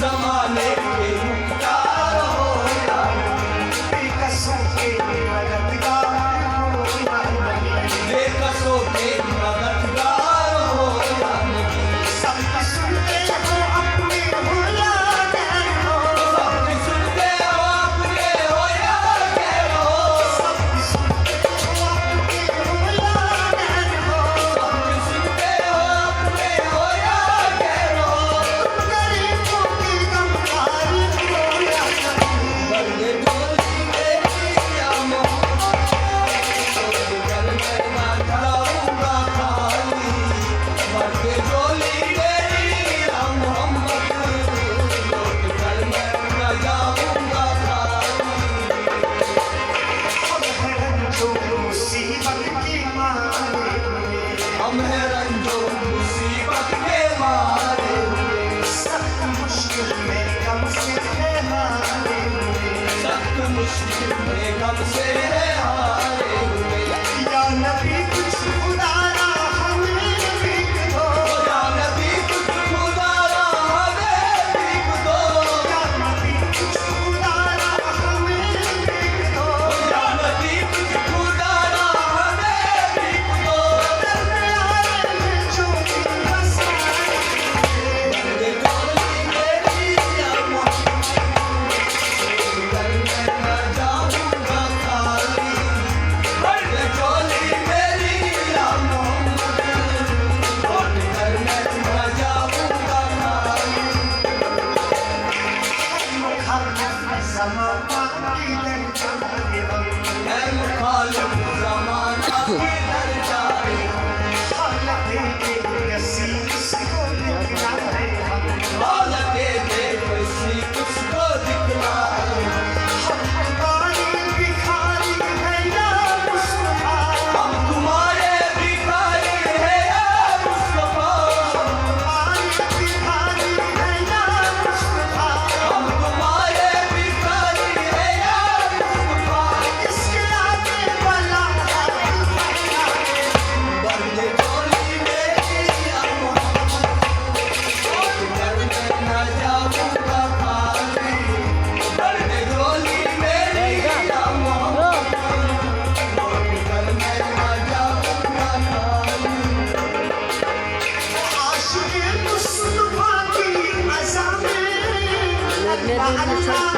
जमाने के मुख्तार हो या बेकसों के मददगार हो या बेकसों के मददगार हो या सबकी सुनते हो अपने हो या गैर हो सबकी सुनते हो अपने हो या गैर हो सबकी सुनते हो अपने हो या गैर हो सबकी सुनते हो अपने हो या गैर हो गरीबों की गमखारी हो या बंदे डोली मेरी या मोहब्बत कर मैं ना जाऊंगा खाली बंदे डोली मेरी या मोहम्मद लौट कर मैं ना जाऊंगा खाली हम हैं रंजो मुसीबत के मारे सख्त मुश्किल में गम से है हारे सख्त मुश्किल में गम से है हारे या नबी कुछ खुदारा हमें भीख दो या नबी कुछ खुदारा हमें भीख दो या नबी कुछ खुदारा हमें भीख दो या नबी कुछ खुदारा हमें भीख दो दरमियान में जो बसाए बंदे डोली मेरी या मोहम्मद कर मैं ना जाऊंगा खाली बंदे डोली मेरी या मोहम्मद लौट कर मैं ना जाऊंगा खाली है मुखालिफ ज़माना की दर जाए हालते कैसी किसको दिखलाए हालते कैसी किसको दिखलाए हम तुम्हारे भिखारी है या मुस्तफा हम तुम्हारे भिखारी है या मुस्तफा हम तुम्हारे भिखारी है या मुस्तफा हम तुम्हारे भिखारी है या मुस्तफा इसके आगे भला बंदे डोली मेरी या मोहम्मद लौट कर मैं ना जाऊंगा खाली बंदे डोली मेरी या मोहम्मद लौट कर मैं ना जाऊंगा खाली आशिक़ मुस्तफा की अज़ा में अल्लाह